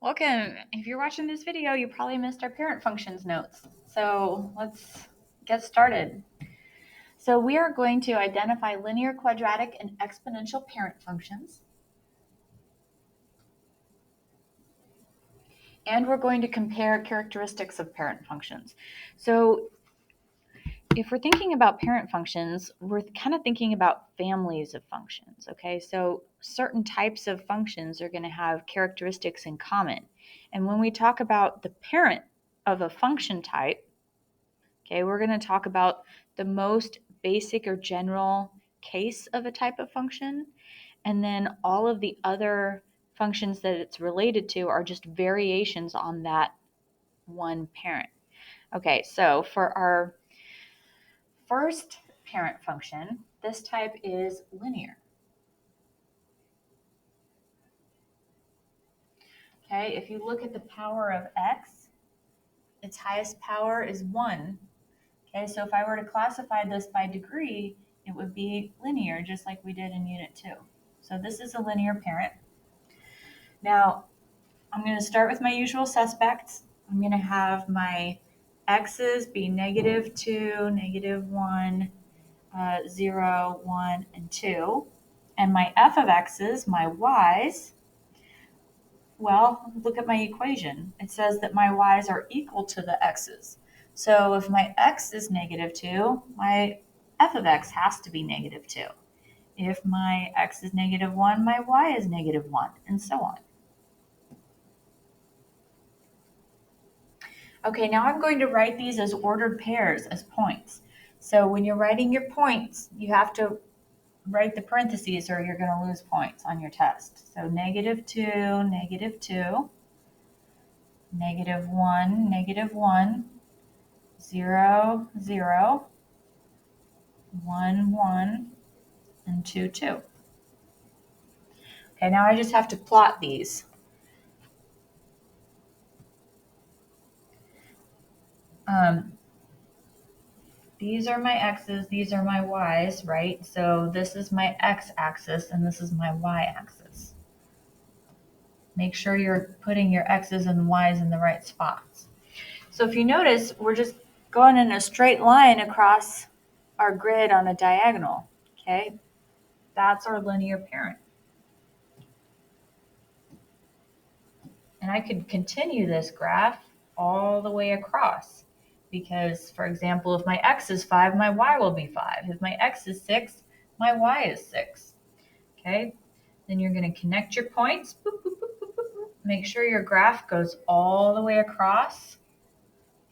Welcome. If you're watching this video, you probably missed our parent functions notes. So let's get started. So we are going to identify linear, quadratic, and exponential parent functions. And we're going to compare characteristics of parent functions. So if we're thinking about parent functions, we're kind of thinking about families of functions, okay? So certain types of functions are going to have characteristics in common. And when we talk about the parent of a function type, okay, we're going to talk about the most basic or general case of a type of function, and then all of the other functions that it's related to are just variations on that one parent. Okay, so for our first parent function, this type is linear. Okay, if you look at the power of x, its highest power is 1. Okay, so if I were to classify this by degree, it would be linear, just like we did in Unit 2. So this is a linear parent. Now, I'm going to start with my usual suspects. I'm going to have my x's be -2, -1, 0, 1, and 2. And my f of x's, my y's, well, look at my equation. It says that my y's are equal to the x's. So if my x is -2, my f of x has to be -2. If my x is -1, my y is -1, and so on. Okay, now I'm going to write these as ordered pairs, as points. So when you're writing your points, you have to write the parentheses or you're going to lose points on your test. So -2, -2, -1, -1, 0, 0, 1, 1, and 2, 2. Okay, now I just have to plot these. These are my x's, these are my y's, right? So this is my x-axis and this is my y-axis. Make sure you're putting your x's and y's in the right spots. So if you notice, we're just going in a straight line across our grid on a diagonal, okay? That's our linear parent. And I could continue this graph all the way across because, for example, if my x is 5, my y will be 5. If my x is 6, my y is 6. Okay? Then you're going to connect your points. Boop, boop, boop, boop, boop. Make sure your graph goes all the way across.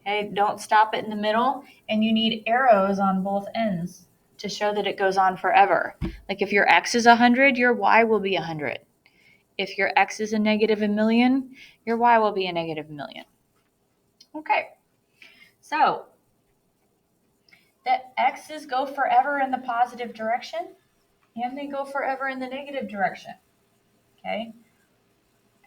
Okay? Don't stop it in the middle. And you need arrows on both ends to show that it goes on forever. Like if your x is 100, your y will be 100. If your x is a -1,000,000, your y will be a -1,000,000. Okay, so the x's go forever in the positive direction and they go forever in the negative direction. Okay,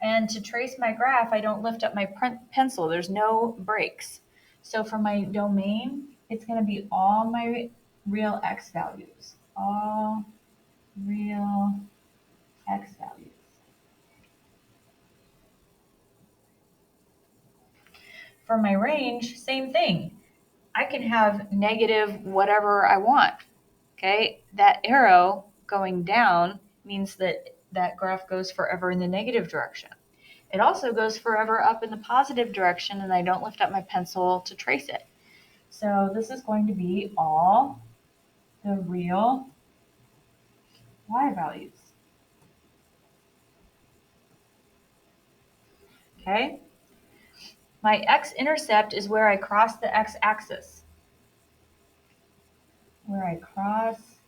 and to trace my graph, I don't lift up my pencil. There's no breaks. So for my domain, it's going to be all my real x values. All real x values. For my range, same thing. I can have negative whatever I want. Okay, that arrow going down means that that graph goes forever in the negative direction. It also goes forever up in the positive direction, and I don't lift up my pencil to trace it. So this is going to be all the real y values. Okay, my x-intercept is where I cross the x-axis. Where I cross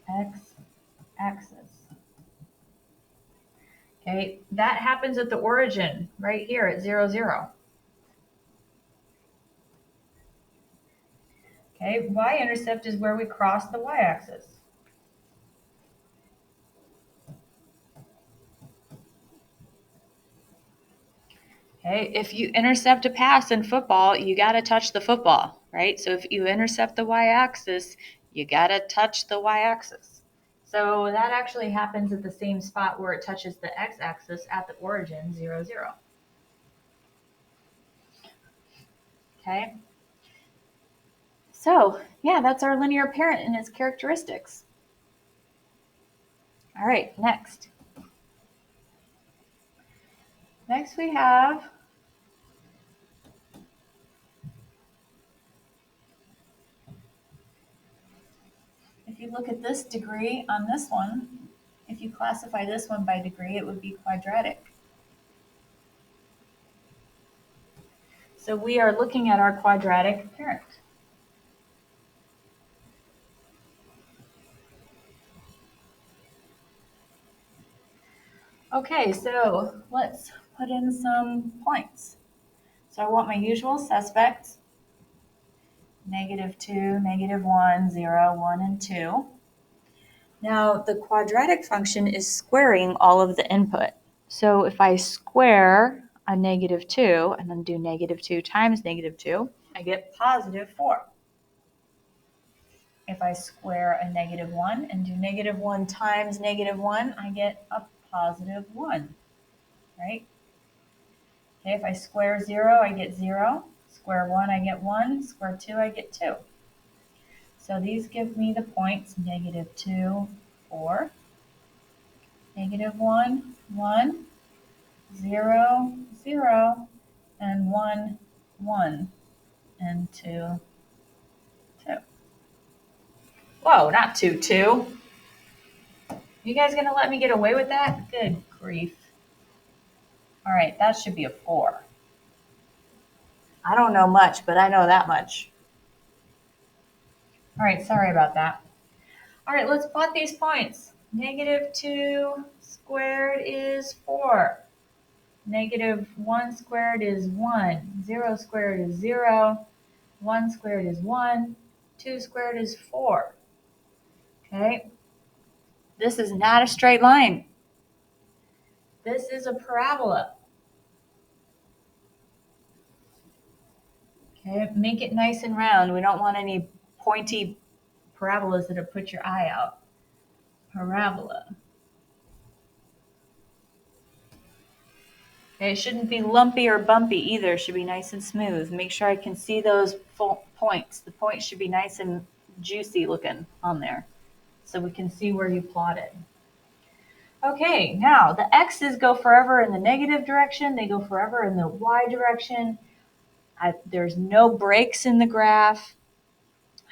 x-axis. Okay, that happens at the origin right here at 0, 0. Okay, y-intercept is where we cross the y-axis. Okay, if you intercept a pass in football, you got to touch the football, right? So if you intercept the y-axis, you got to touch the y-axis. So that actually happens at the same spot where it touches the x-axis at the origin, 0, 0. Okay? So, yeah, that's our linear parent and its characteristics. All right, next. Next we have if you look at this degree on this one, if you classify this one by degree, it would be quadratic. So we are looking at our quadratic parent. Okay, so let's put in some points. So I want my usual suspects, -2, -1, 0, 1, and 2. Now the quadratic function is squaring all of the input. So if I square a -2 and then do -2 times -2, I get +4. If I square a -1 and do -1 times -1, I get a +1, right? Okay, if I square 0, I get 0. Square 1, I get 1. Square 2, I get 2. So these give me the points -2, 4, -1, 1, 0, 0, and 1, 1, and 2, 2. Whoa, not 2, 2. You guys gonna let me get away with that? Good grief. All right, that should be a 4. I don't know much, but I know that much. All right, sorry about that. All right, let's plot these points. -2 squared is 4. -1 squared is 1. 0 squared is 0. 1 squared is 1. 2 squared is 4. Okay? This is not a straight line. This is a parabola. Okay? Make it nice and round. We don't want any pointy parabolas that'll put your eye out. Parabola. Okay, it shouldn't be lumpy or bumpy either. It should be nice and smooth. Make sure I can see those points. The points should be nice and juicy looking on there so we can see where you plotted. Okay, now the x's go forever in the negative direction. They go forever in the y direction. There's no breaks in the graph.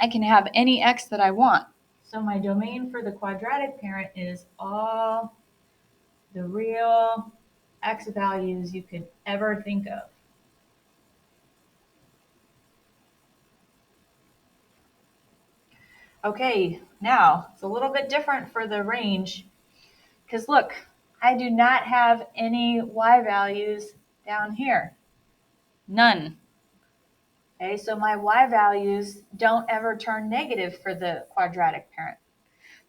I can have any x that I want. So my domain for the quadratic parent is all the real x values you could ever think of. Okay, now it's a little bit different for the range because look, I do not have any y values down here. None. Okay, so my y values don't ever turn negative for the quadratic parent.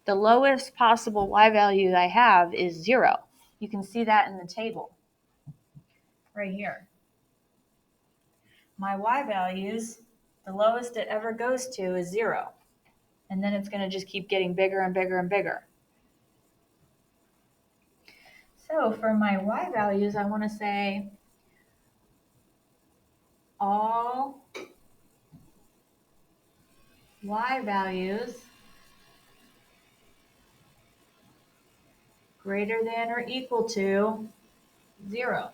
The lowest possible y value I have is 0. You can see that in the table right here. My y values, the lowest it ever goes to is 0. And then it's going to just keep getting bigger and bigger and bigger. So for my y values, I want to say all y values greater than or equal to 0.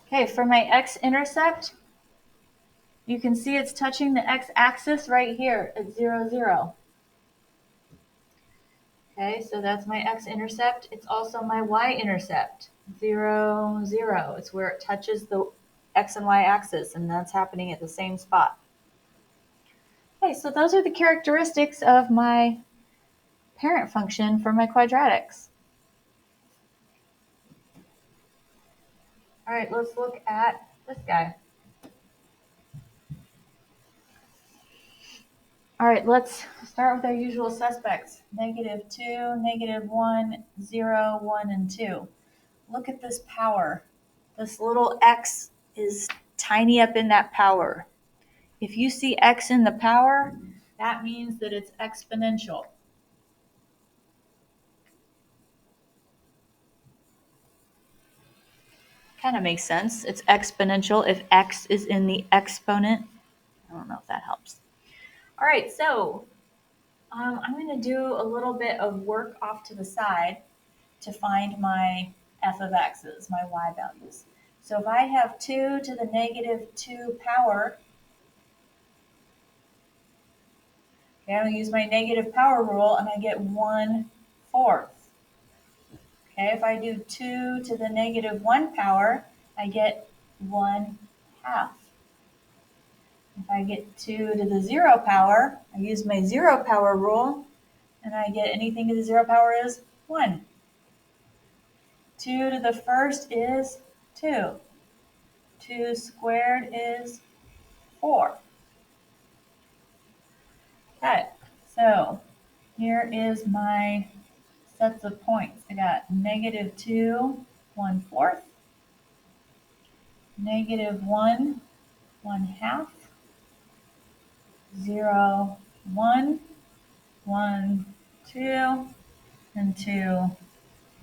Okay, for my x-intercept, you can see it's touching the x-axis right here at 0, 0. Okay, so that's my x-intercept. It's also my y-intercept, 0, 0. It's where it touches the x and y axis, and that's happening at the same spot. Okay, so those are the characteristics of my parent function for my quadratics. All right, let's look at this guy. All right, let's start with our usual suspects. -2, -1, 0, 1, and 2. Look at this power. This little x is tiny up in that power. If you see x in the power, that means that it's exponential. Kind of makes sense. It's exponential if x is in the exponent. I don't know if that helps. All right, so I'm going to do a little bit of work off to the side to find my f of x's, my y values. So if I have 2 to the negative 2 power, okay, I'm going to use my negative power rule and I get 1/4. Okay, if I do 2 to the negative 1 power, I get 1/2. If I get 2 to the 0 power, I use my 0 power rule, and I get anything to the 0 power is 1. 2 to the first is 2. 2 squared is 4. Okay, so here is my sets of points. I got -2, 1/4, -1, 1/2, 0, 1, 1, 2, and 2,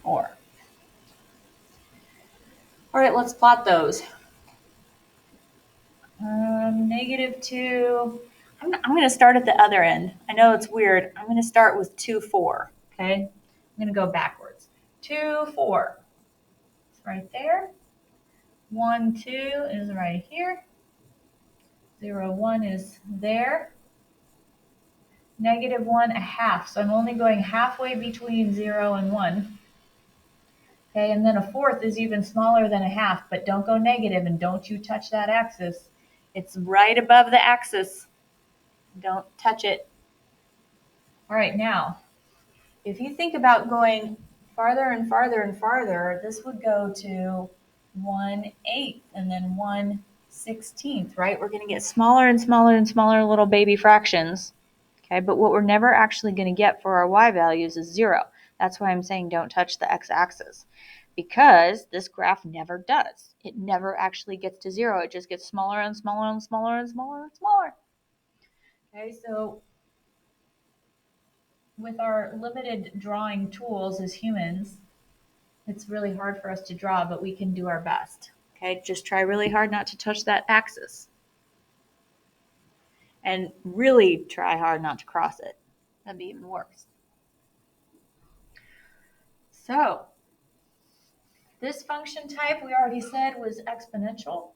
4. All right, let's plot those. -2. I'm going to start at the other end. I know it's weird. I'm going to start with 2, 4. Okay, I'm going to go backwards. 2, 4. It's right there. 1, 2 is right here. 0, 1 is there. -1/2. So I'm only going halfway between 0 and 1. Okay, and then 1/4 is even smaller than 1/2, but don't go negative and don't you touch that axis. It's right above the axis. Don't touch it. All right, now, if you think about going farther and farther and farther, this would go to 1/8 and then 1/16, right? We're going to get smaller and smaller and smaller little baby fractions. Okay, but what we're never actually going to get for our y values is 0. That's why I'm saying don't touch the x-axis, because this graph never does. It never actually gets to 0. It just gets smaller and smaller and smaller and smaller and smaller. Okay, so with our limited drawing tools as humans, it's really hard for us to draw, but we can do our best. Okay, just try really hard not to touch that axis. And really try hard not to cross it. That'd be even worse. So, this function type we already said was exponential.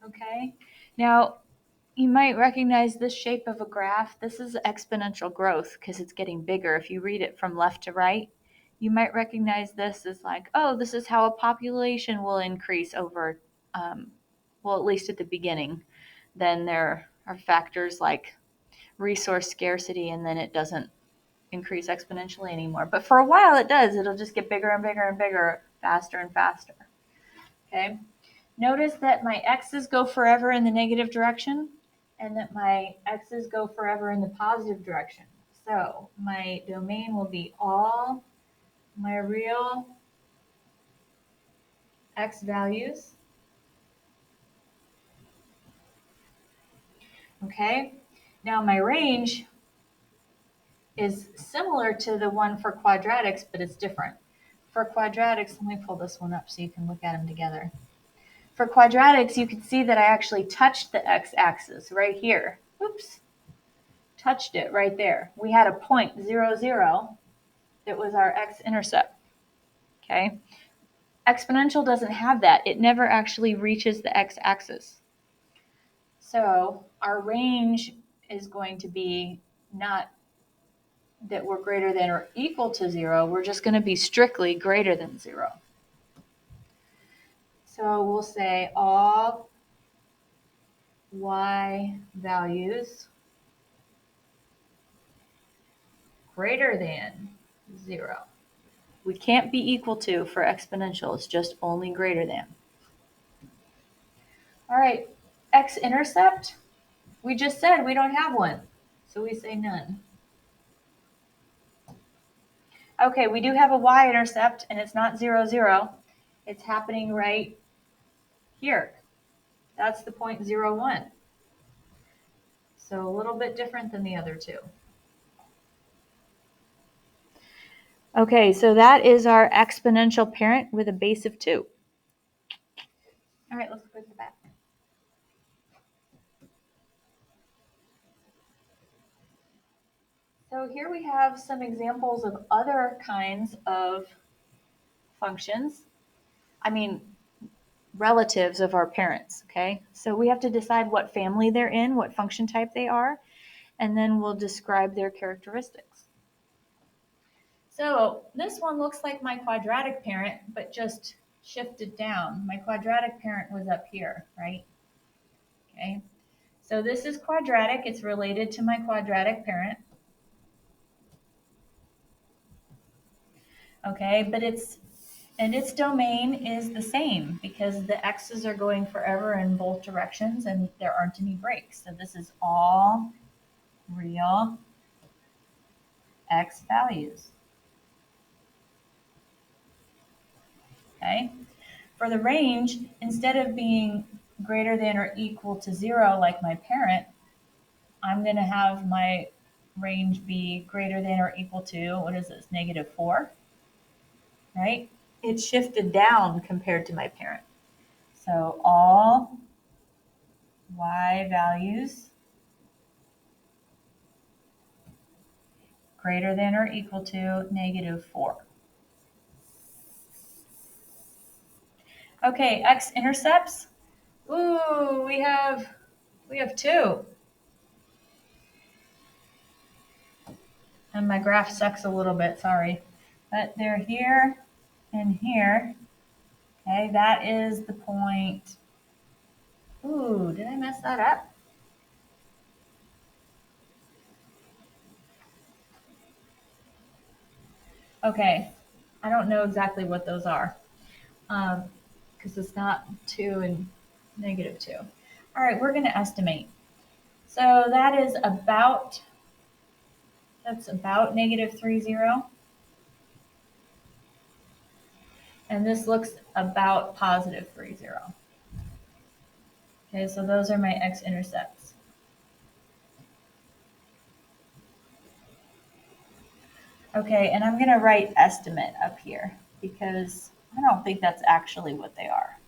Okay, now you might recognize this shape of a graph. This is exponential growth because it's getting bigger. If you read it from left to right, you might recognize this as like, oh, this is how a population will increase over, well, at least at the beginning. Then there are factors like resource scarcity, and then it doesn't increase exponentially anymore. But for a while it does. It'll just get bigger and bigger and bigger, faster and faster. Okay. Notice that my x's go forever in the negative direction and that my x's go forever in the positive direction. So my domain will be all my real x values. Okay. Now my range is similar to the one for quadratics, but it's different. For quadratics, let me pull this one up so you can look at them together. For quadratics, you can see that I actually touched the x-axis right here. Oops. Touched it right there. We had a point, 0, 0. That was our x-intercept. Okay. Exponential doesn't have that. It never actually reaches the x-axis. So our range is going to be not that we're greater than or equal to 0. We're just going to be strictly greater than 0. So we'll say all y values greater than 0. We can't be equal to for exponential. It's just only greater than. All right, x-intercept. We just said we don't have one, so we say none. Okay, we do have a y-intercept, and it's not 0, 0. It's happening right here. That's the 0.01. So a little bit different than the other two. Okay, so that is our exponential parent with a base of 2. All right, let's go to the back. So here we have some examples of other kinds of functions. Relatives of our parents, okay? So we have to decide what family they're in, what function type they are, and then we'll describe their characteristics. So this one looks like my quadratic parent, but just shifted down. My quadratic parent was up here, right? Okay. So this is quadratic. It's related to my quadratic parent. Okay, but its domain is the same because the x's are going forever in both directions and there aren't any breaks. So this is all real x values. Okay. For the range, instead of being greater than or equal to 0 like my parent, I'm going to have my range be greater than or equal to, what is this, -4, right? It's shifted down compared to my parent. So all y values greater than or equal to -4. Okay, x-intercepts. Ooh, we have 2. And my graph sucks a little bit, sorry. But they're here and here. Okay, that is the point. Ooh, did I mess that up? Okay, I don't know exactly what those are because it's not 2 and -2. All right, we're going to estimate. So that's about -30. And this looks about +30. Okay, so those are my x-intercepts. Okay, and I'm going to write estimate up here because I don't think that's actually what they are.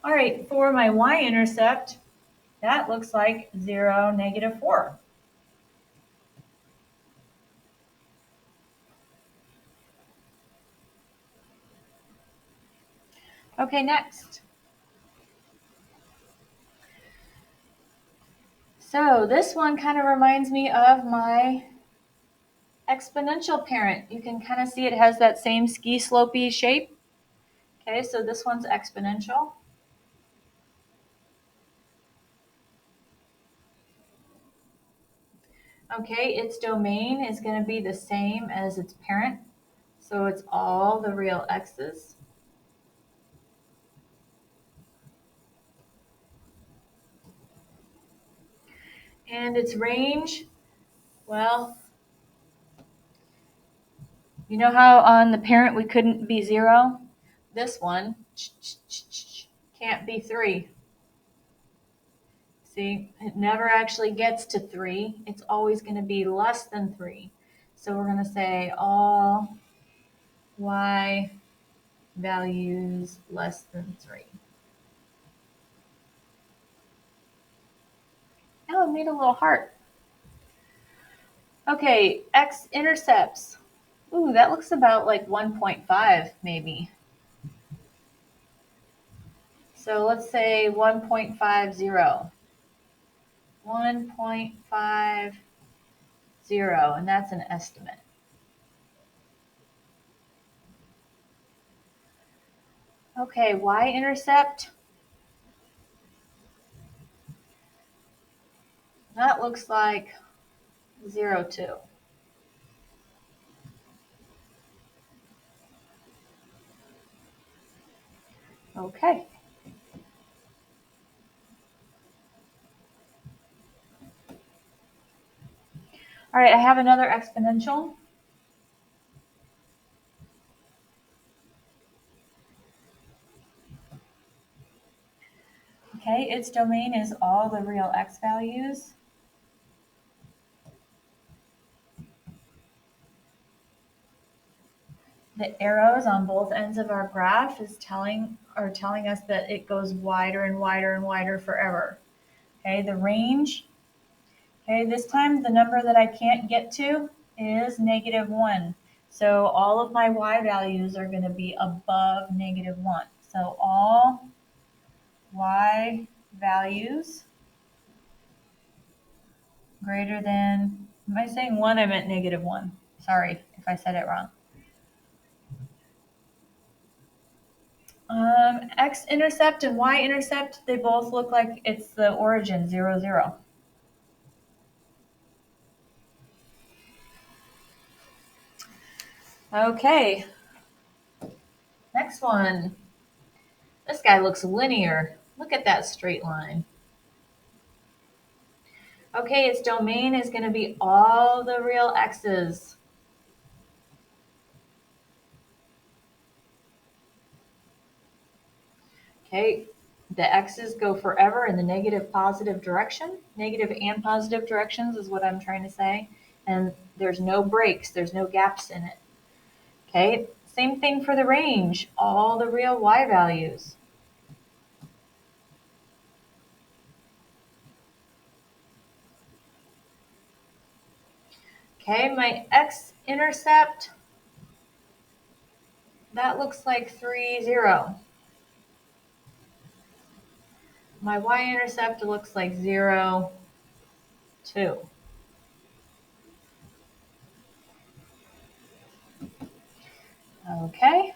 All right, for my y-intercept, that looks like 0, -4. Okay, next. So this one kind of reminds me of my exponential parent. You can kind of see it has that same ski slopey shape. Okay, so this one's exponential. Okay, its domain is going to be the same as its parent. So it's all the real x's. And its range, well, you know how on the parent we couldn't be 0? This one can't be 3. See, it never actually gets to 3. It's always going to be less than 3. So we're going to say all y values less than 3. Oh, it made a little heart. Okay, x-intercepts. Ooh, that looks about like 1.5 maybe. So let's say 1.50. 1.50, and that's an estimate. Okay, y-intercept. That looks like 0.2. Okay. All right, I have another exponential. Okay, its domain is all the real x values. The arrows on both ends of our graph are telling us that it goes wider and wider and wider forever. Okay, the range. Okay, this time the number that I can't get to is -1. So all of my y values are going to be above -1. So all y values greater than, am I saying 1? I meant -1. Sorry if I said it wrong. X-intercept and y-intercept, they both look like it's the origin, 0, 0. Okay, next one. This guy looks linear. Look at that straight line. Okay, its domain is going to be all the real x's. Okay, the x's go forever in the negative positive direction. Negative and positive directions is what I'm trying to say. And there's no breaks, there's no gaps in it. Okay, same thing for the range, all the real y values. Okay, my x-intercept, that looks like 3, 0. My y-intercept looks like 0, 2. Okay.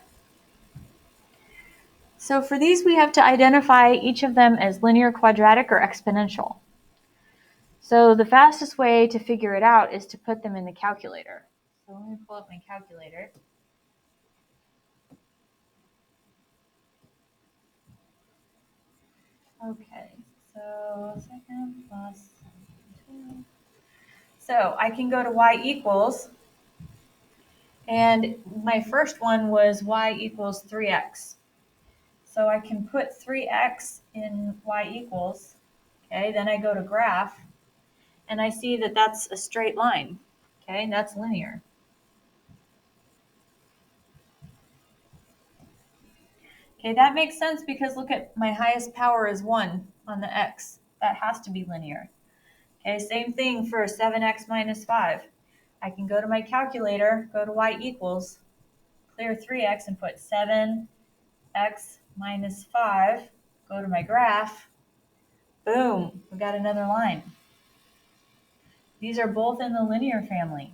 So for these, we have to identify each of them as linear, quadratic, or exponential. So the fastest way to figure it out is to put them in the calculator. So let me pull up my calculator. Okay, so second plus 2. So I can go to y equals, and my first one was y equals 3x. So I can put 3x in y equals, okay, then I go to graph, and I see that that's a straight line, okay, and that's linear. Okay, that makes sense because look at my highest power is 1 on the x. That has to be linear. Okay, same thing for 7x minus 5. I can go to my calculator, go to y equals, clear 3x and put 7x minus 5, go to my graph, boom, we got another line. These are both in the linear family,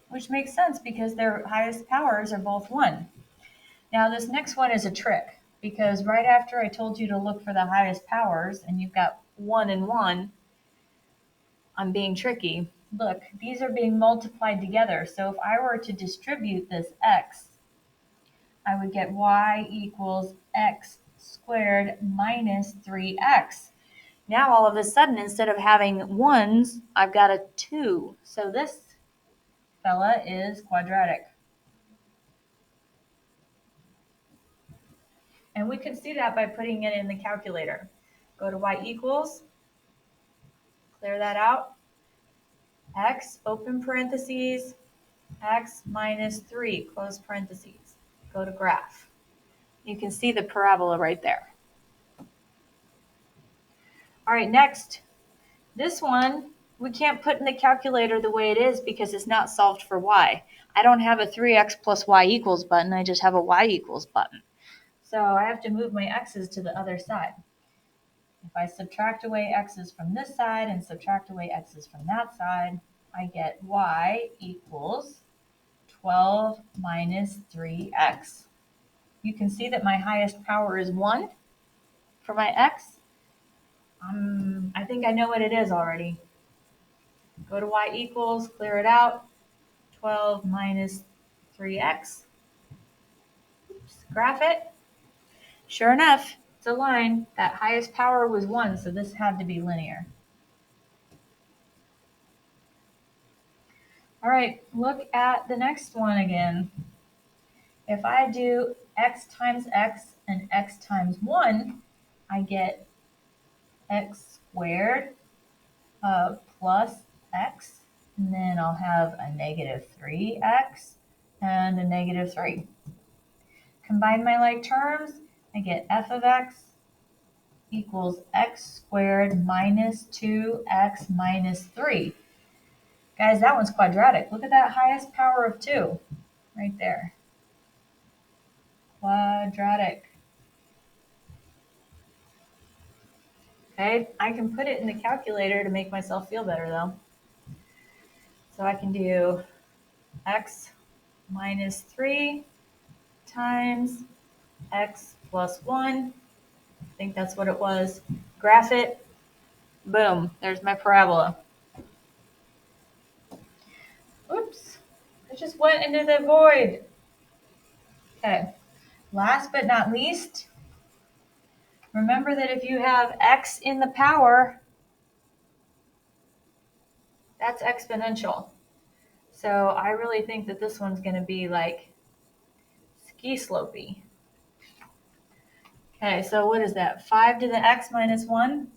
which makes sense because their highest powers are both 1. Now this next one is a trick because right after I told you to look for the highest powers and you've got 1 and 1, I'm being tricky. Look, these are being multiplied together. So if I were to distribute this x, I would get y equals x squared minus 3x. Now all of a sudden, instead of having ones, I've got a 2. So this fella is quadratic. And we can see that by putting it in the calculator. Go to y equals, clear that out. X, open parentheses, x minus 3, close parentheses. Go to graph. You can see the parabola right there. All right, next. This one, we can't put in the calculator the way it is because it's not solved for y. I don't have a 3x plus y equals button. I just have a y equals button. So I have to move my x's to the other side. If I subtract away x's from this side and subtract away x's from that side, I get y equals 12 minus 3x. You can see that my highest power is 1 for my x. I think I know what it is already. Go to y equals, clear it out. 12 minus 3x. Oops, graph it. Sure enough, it's a line. That highest power was 1, so this had to be linear. All right, look at the next one again. If I do x times x and x times 1, I get x squared plus x, and then I'll have a negative 3x and a negative 3. Combine my like terms, I get f of x equals x squared minus 2x minus 3. Guys, that one's quadratic. Look at that highest power of 2 right there. Quadratic. Okay, I can put it in the calculator to make myself feel better though. So I can do x minus 3 times x plus 1. I think that's what it was. Graph it. Boom, there's my parabola. Oops, I just went into the void. Okay, last but not least, remember that if you have x in the power, that's exponential. So I really think that this one's going to be like ski slopey. Okay, so what is that? 5 to the x minus 1.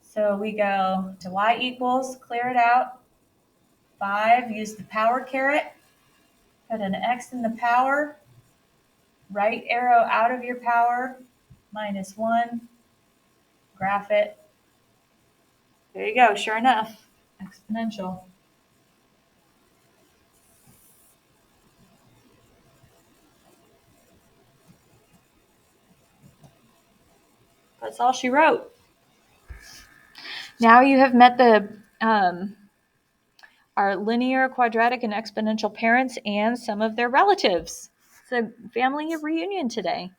So we go to y equals, clear it out. 5, use the power caret. Put an x in the power. Right arrow out of your power. Minus 1. Graph it. There you go, sure enough. Exponential. That's all she wrote. Now you have met the our linear, quadratic, and exponential parents and some of their relatives. It's a family reunion today.